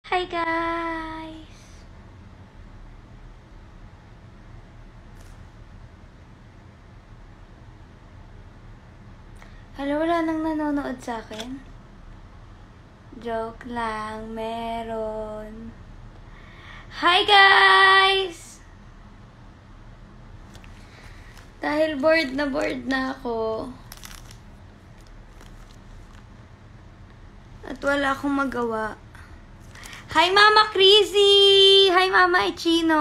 Hi guys! Hello, wala nang nanonood sa akin? Joke lang, meron. Hi guys! Dahil bored na ako. At wala akong magawa. Hi Mama Crazy! Hi Mama Echino!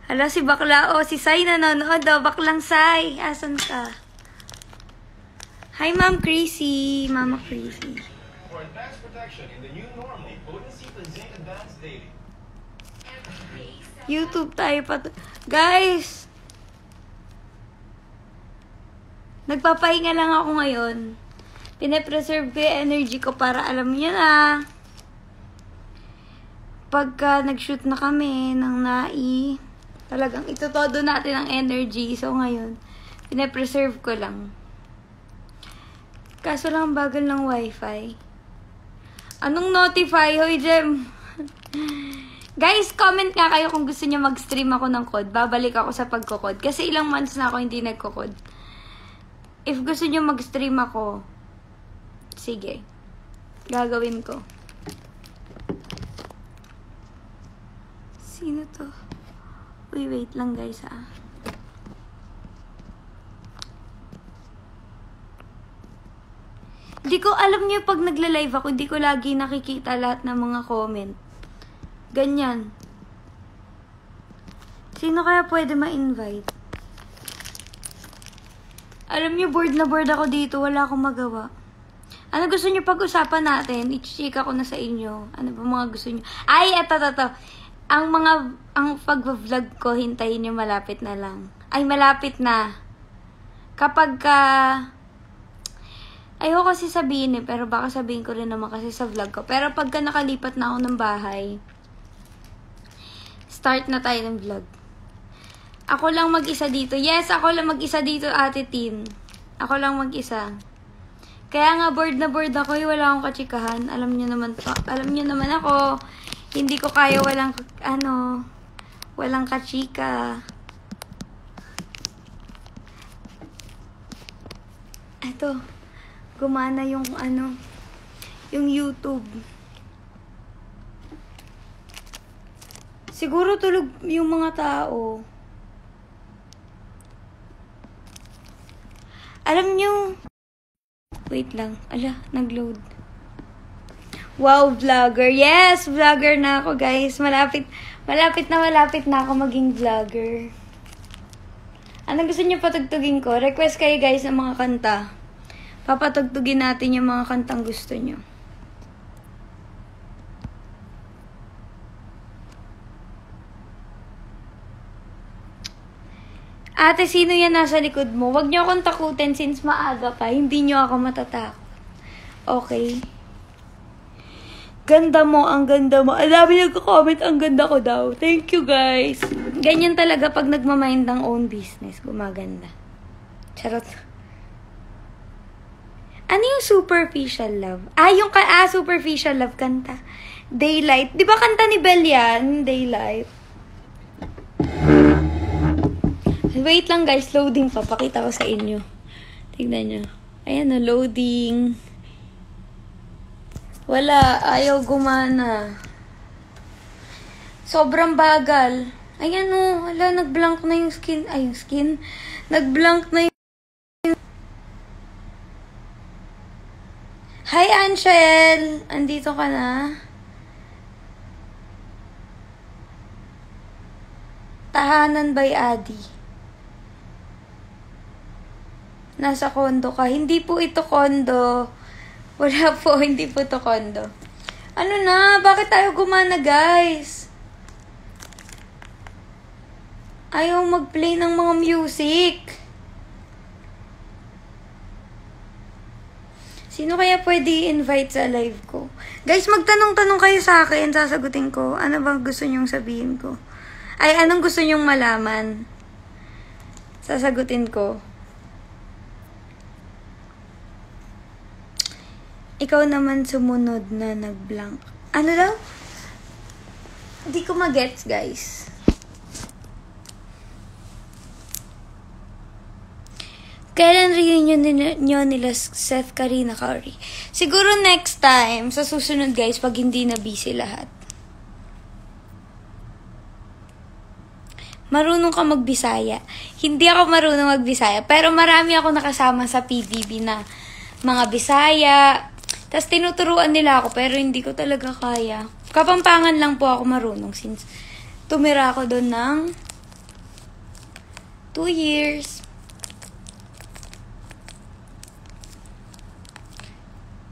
Hala, si Bakla o si Sai nanonood o. Baklang Sai, asan ka? Hi Ma'am Crazy! Mama Crazy. For advanced protection in the new normal, potency for Zinc Advanced Daily. YouTube tayo pa. Guys! Nagpapahinga lang ako ngayon. Pine-preserve ko yung energy ko para alam niyo na. Pagka nag-shoot na kami ng nai, talagang itutodo natin ang energy. So ngayon, pine-preserve ko lang. Kaso lang bagal ng wifi. Anong notify? Hoy, Jem! Guys, comment nga kayo kung gusto niyo mag-stream ako ng code. Babalik ako sa pagkukod. Kasi ilang months na ako hindi nagkukod. If gusto niyo mag-stream ako, sige. Gagawin ko. Sino to? Uy, wait lang guys ah. Hindi ko alam niyo pag nagla-live ako, hindi ko lagi nakikita lahat ng mga comment. Ganyan. Sino kaya pwede ma-invite? Alam niyo, bored na bored ako dito. Wala akong magawa. Ano gusto niyo pag-usapan natin? I-chika ko na sa inyo. Ano ba mga gusto niyo? Ay, eto. Ang pag-vlog ko, hintayin niyo malapit na lang. Ay, malapit na. Kapag ayoko kasi sabihin pero baka sabihin ko rin naman kasi sa vlog ko. Pero pagka nakalipat na ako ng bahay, start na tayo ng vlog. Ako lang mag-isa dito. Yes, ako lang mag-isa dito, Ate Tin. Ako lang mag-isa. Kaya nga bored na bored ako, wala akong kachikahan. Alam niyo naman to. Alam niyo naman ako, hindi ko kaya walang kachika. Eto, gumana yung yung YouTube. Siguro tulog yung mga tao. Alam nyo, wait lang. Ala, nag-load. Wow, vlogger. Yes, vlogger na ako, guys. Malapit na ako maging vlogger. Anong gusto niyo patugtugin ko? Request kayo, guys, ng mga kanta. Papatugtugin natin yung mga kantang gusto niyo. Ate, sino yan nasa likod mo? Huwag niyo akong takutin since maaga pa. Hindi niyo ako matatakot. Okay? Ganda mo, ang ganda mo. Ang dami nagko-comment, ang ganda ko daw. Thank you, guys. Ganyan talaga pag nagmamind ng own business. Gumaganda. Charot. Ano yung superficial love? Yung superficial love kanta. Daylight. Di ba kanta ni Belle yan? Daylight. Wait lang guys, loading pa. Pakita ko sa inyo. Tignan nyo. Ayan o, loading. Wala, ayaw gumana. Sobrang bagal. Ayan o, wala, nag-blank na yung skin. Ay, yung skin. Nag-blank na yung... Hi, Anshel! Andito ka na? Tahanan by Adi. Nasa kondo ka. Hindi po ito kondo. Wala po, hindi po ito kondo. Ano na? Bakit tayo gumana, guys? Ayaw mag-play ng mga music. Sino kaya pwede i-invite sa live ko? Guys, magtanong-tanong kayo sa akin. Sasagutin ko. Ano bang gusto nyong sabihin ko? Ay, anong gusto nyong malaman? Sasagutin ko. Ikaw naman sumunod na nag-blank. Ano daw? Hindi ko magets, guys. Kailan reunion nyo nila Seth, Karina, Cory? Siguro next time, sa susunod guys, pag hindi na busy lahat. Marunong ka magbisaya. Hindi ako marunong magbisaya, pero marami ako nakasama sa PBB na mga Bisaya. Tapos tinuturuan nila ako, pero hindi ko talaga kaya. Kapampangan lang po ako marunong since tumira ako doon ng 2 years.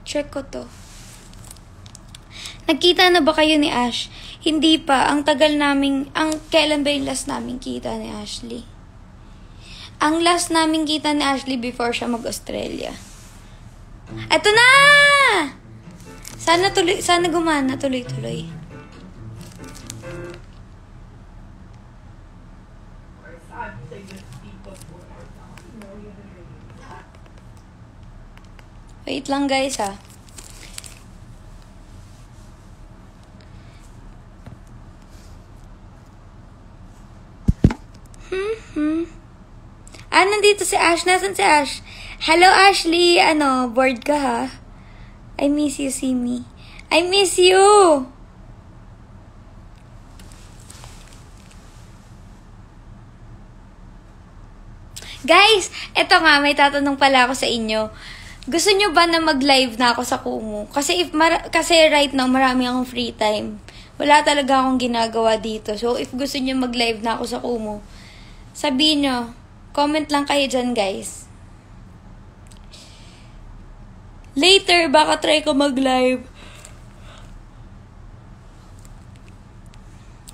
Check ko to. Nagkita na ba kayo ni Ash? Hindi pa. Ang kailan ba yung last namin kita ni Ashley? Ang last namin kita ni Ashley before siya mag-Australia. Eto na! Sana gumana tuloy-tuloy. Wait lang guys ha. Nandito si Ash. Nasaan si Ash? Hello Ashley. Bored ka ha? I miss you, Simi. I miss you! Guys, eto nga, may tatanong pala ako sa inyo. Gusto nyo ba na mag-live na ako sa Kumu? Kasi right now, marami akong free time. Wala talaga akong ginagawa dito. So, if gusto nyo mag-live na ako sa Kumu, sabihin nyo, comment lang kayo dyan, guys. Later, baka try ko mag-live.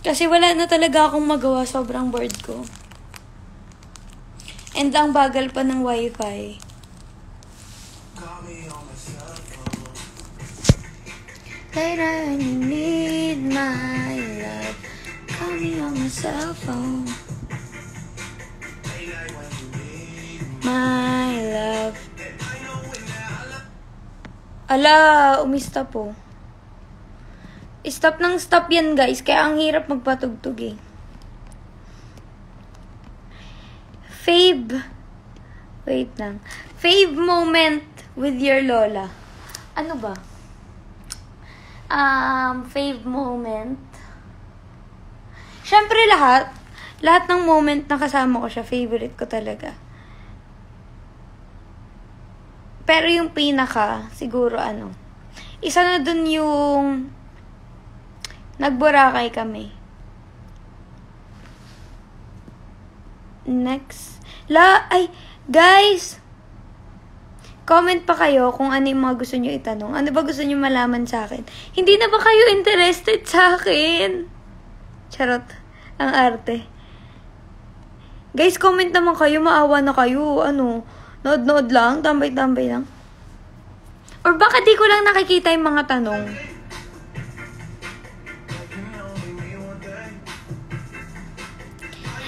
Kasi wala na talaga akong magawa. Sobrang bored ko. And ang bagal pa ng wifi. Later when you need my love, call me on my cell phone. My love. Ala, umista po. Stop ng stop yan guys, kaya ang hirap magpatugtog eh. Wait lang. Fave moment with your lola. Ano ba? Fave moment. Syempre lahat ng moment na kasama ko siya, favorite ko talaga. Pero yung pinaka, siguro isa na dun yung nagburakay kami. Next. Guys! Comment pa kayo kung ano yung mga gusto nyo itanong. Ano ba gusto nyo malaman sa akin? Hindi na ba kayo interested sa akin? Charot. Ang arte. Guys, comment naman kayo. Maawa na kayo. Nood-nood lang? Tambay-tambay lang? Or baka di ko lang nakikita yung mga tanong?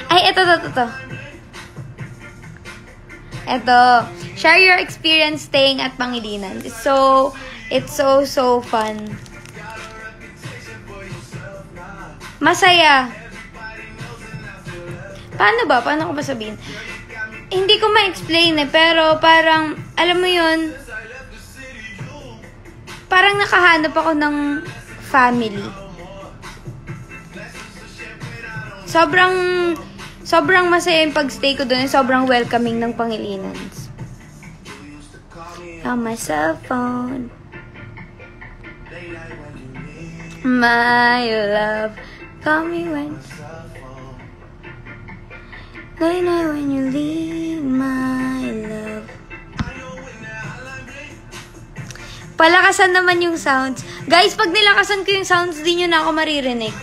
Ay, eto. Eto, share your experience staying at Pangilinan. It's so fun. Masaya. Paano ko ba sabihin? Hindi ko ma-explain pero parang, alam mo yun, parang nakahanap ako ng family. Sobrang masaya yung pag-stay ko doon. Sobrang welcoming ng Pangilinans. On my cell phone. My love. Call me when. Late night when you leave, my love. Palakasan naman yung sounds. Guys, pag nilakasan ko yung sounds, di nyo na ako maririnig.